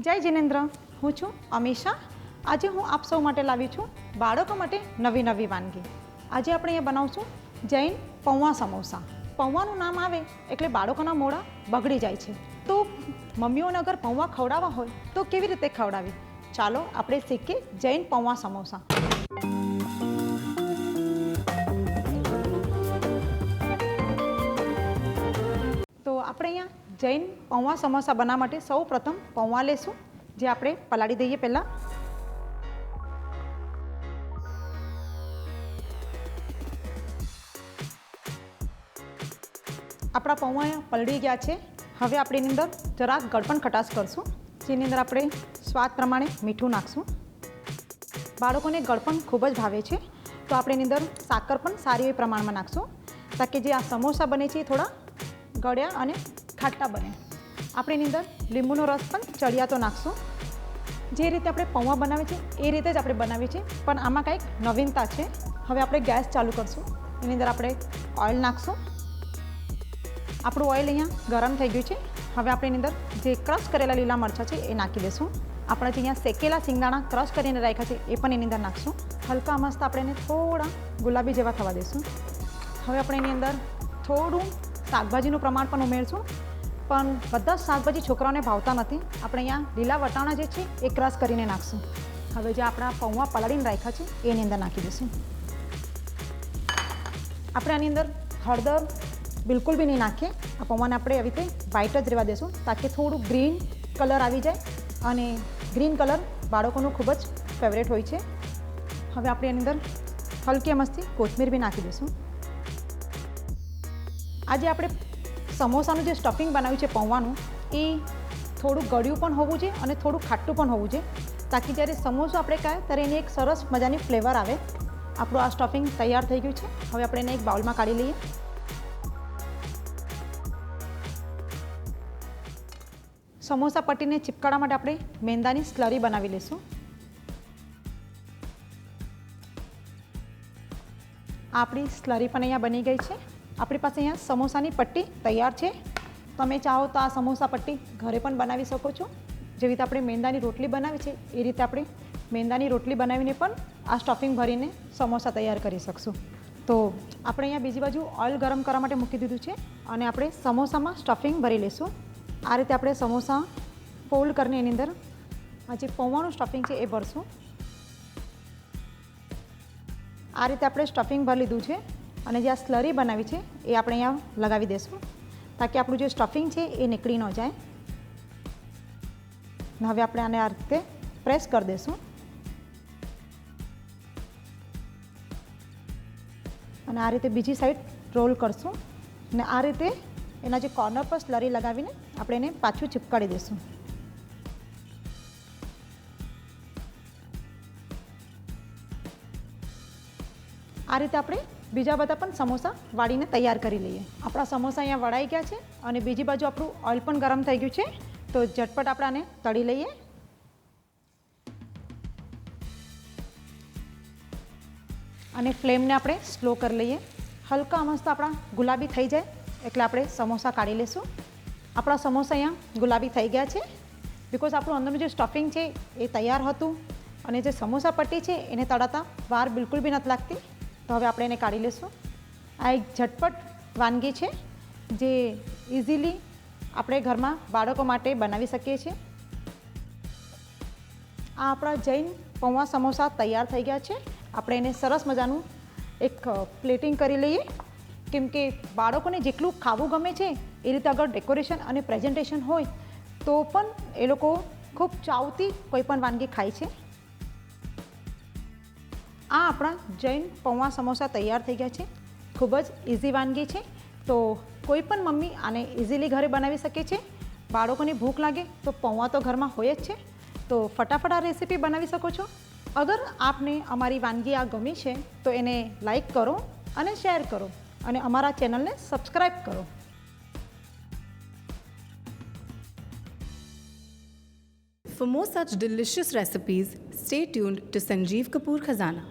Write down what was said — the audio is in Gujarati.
જય જિનેન્દ્ર, હું છું અમીષા. આજે હું આપ સૌ માટે લાવી છું બાળકો માટે નવી નવી વાનગી. આજે આપણે અહીંયા બનાવશું જૈન પૌવા સમોસા. પૌવાનું નામ આવે એટલે બાળકોના મોઢા બગડી જાય છે. તો મમ્મીઓને અગર પૌવા ખવડાવવા હોય તો કેવી રીતે ખવડાવી? ચાલો આપણે શીખીએ જૈન પૌવા સમોસા. તો આપણે અહીંયા જૈન પૌવા સમોસા બનાવવા માટે સૌ પ્રથમ પૌવા લેશું, જે આપણે પલાળી દઈએ. પહેલાં આપણા પૌવા પલળી ગયા છે. હવે આપણે એની અંદર જરાક ગળપણ ખટાશ કરશું, જેની અંદર આપણે સ્વાદ પ્રમાણે મીઠું નાખશું. બાળકોને ગળપણ ખૂબ જ ભાવે છે, તો આપણે એની અંદર સાકર પણ સારી એવી પ્રમાણમાં નાખશું, તાકી જે આ સમોસા બને છે એ થોડા ગળ્યા અને ખાટા બને. આપણે એની અંદર લીંબુનો રસ પણ ચડિયાતો નાખશું. જે રીતે આપણે પૌવા બનાવીએ છીએ એ રીતે જ આપણે બનાવીએ છીએ, પણ આમાં કંઈક નવીનતા છે. હવે આપણે ગેસ ચાલુ કરશું. એની અંદર આપણે ઓઇલ નાખશું. આપણું ઓઇલ અહીંયા ગરમ થઈ ગયું છે. હવે આપણે એની અંદર જે ક્રશ કરેલા લીલા મરચાં છે એ નાખી દઈશું. આપણે જે અહીંયા શેકેલા સિંગદાણા ક્રશ કરીને રાખ્યા છે એ પણ એની અંદર નાખશું. હલકા મસ્ત આપણે એને થોડા ગુલાબી જેવા થવા દઈશું. હવે આપણે એની અંદર થોડું શાકભાજીનું પ્રમાણ પણ ઉમેરશું, પણ બધા જ શાકભાજી છોકરાઓને ભાવતા નથી. આપણે અહીંયા લીલા વટાણા જે છે એ ક્રશ કરીને નાખશું. હવે જે આપણા પૌવા પલાળીને રાખ્યા છે એની અંદર નાખી દઈશું. આપણે આની અંદર હળદર બિલકુલ બી નહીં નાખીએ. આ પૌવાને આપણે આવી રીતે વ્હાઈટ જ રહેવા દઈશું, તાકી થોડું ગ્રીન કલર આવી જાય, અને ગ્રીન કલર બાળકોનું ખૂબ જ ફેવરેટ હોય છે. હવે આપણે એની અંદર હલકી મસ્તી કોથમીર બી નાખી દઈશું. આજે આપણે સમોસાનું જે સ્ટફિંગ બનાવ્યું છે પૌવાનું, એ થોડું ગળ્યું પણ હોવું જોઈએ અને થોડું ખાટું પણ હોવું જોઈએ, તાકી જ્યારે સમોસો આપણે ખાય ત્યારે એની એક સરસ મજાની ફ્લેવર આવે. આપણું આ સ્ટફિંગ તૈયાર થઈ ગયું છે. હવે આપણે એને એક બાઉલમાં કાઢી લઈએ. સમોસા પટ્ટીને ચિપકાવવા માટે આપણે મેંદાની સ્લરી બનાવી લઈશું. આપણી સ્લરી પણ અહીંયા બની ગઈ છે. આપણી પાસે અહીંયા સમોસાની પટ્ટી તૈયાર છે. તમે ચાહો તો આ સમોસા પટ્ટી ઘરે પણ બનાવી શકો છો. જેવી રીતે આપણે મેંદાની રોટલી બનાવી છે એ રીતે આપણે મેંદાની રોટલી બનાવીને પણ આ સ્ટફિંગ ભરીને સમોસા તૈયાર કરી શકશું. તો આપણે અહીંયા બીજી બાજુ ઓઇલ ગરમ કરવા માટે મૂકી દીધું છે, અને આપણે સમોસામાં સ્ટફિંગ ભરી લઈશું. આ રીતે આપણે સમોસા ફોલ્ડ કરીને એની અંદર આ જે પૌવાનું સ્ટફિંગ છે એ ભરશું. આ રીતે આપણે સ્ટફિંગ ભરી લીધું છે, અને જે આ સ્લરી બનાવી છે એ આપણે અહીંયા લગાવી દઈશું, તાકી આપણું જે સ્ટફિંગ છે એ નીકળી ન જાય. હવે આપણે આને આ રીતે પ્રેસ કરી દઈશું, અને આ રીતે બીજી સાઈડ રોલ કરશું, અને આ રીતે એના જે કોર્નર પર સ્લરી લગાવીને આપણે એને પાછું ચિપકાવી દઈશું. આ રીતે આપણે બીજા બધા પણ સમોસા વાળીને તૈયાર કરી લઈએ. આપણા સમોસા અહીંયા વળાઈ ગયા છે, અને બીજી બાજુ આપણું ઓઇલ પણ ગરમ થઈ ગયું છે. તો ઝટપટ આપણે આને તળી લઈએ. અને ફ્લેમને આપણે સ્લો કરી લઈએ. હલકા મસ્ત આપણા ગુલાબી થઈ જાય એટલે આપણે સમોસા કાઢી લઈશું. આપણા સમોસા અહીંયા ગુલાબી થઈ ગયા છે, બિકોઝ આપણું અંદરનું જે સ્ટફિંગ છે એ તૈયાર હતું, અને જે સમોસા પટ્ટી છે એને તળાતા વાર બિલકુલ બી નથી લાગતી. તો હવે આપણે એને કાઢી લઈશું. આ એક ઝટપટ વાનગી છે, જે ઇઝીલી આપણે ઘરમાં બાળકો માટે બનાવી શકીએ છીએ. આ આપણા જૈન પૌવા સમોસા તૈયાર થઈ ગયા છે. આપણે એને સરસ મજાનું એક પ્લેટિંગ કરી લઈએ, કેમ કે બાળકોને જેટલું ખાવું ગમે છે એ રીતે અગર ડેકોરેશન અને પ્રેઝન્ટેશન હોય તો પણ એ લોકો ખૂબ ચાવથી કોઈ પણ વાનગી ખાય છે. આ આપણા જૈન પૌવા સમોસા તૈયાર થઈ ગયા છે. ખૂબ જ ઇઝી વાનગી છે, તો કોઈ પણ મમ્મી આને ઇઝીલી ઘરે બનાવી શકે છે. બાળકોને ભૂખ લાગે તો પૌવા તો ઘરમાં હોય જ છે, તો ફટાફટ આ રેસીપી બનાવી શકો છો. અગર આપને અમારી વાનગી આ ગમી છે તો એને લાઈક કરો અને શેર કરો, અને અમારા ચેનલને સબસ્ક્રાઈબ કરો. For more such delicious recipes, stay tuned to Sanjeev Kapoor Khazana.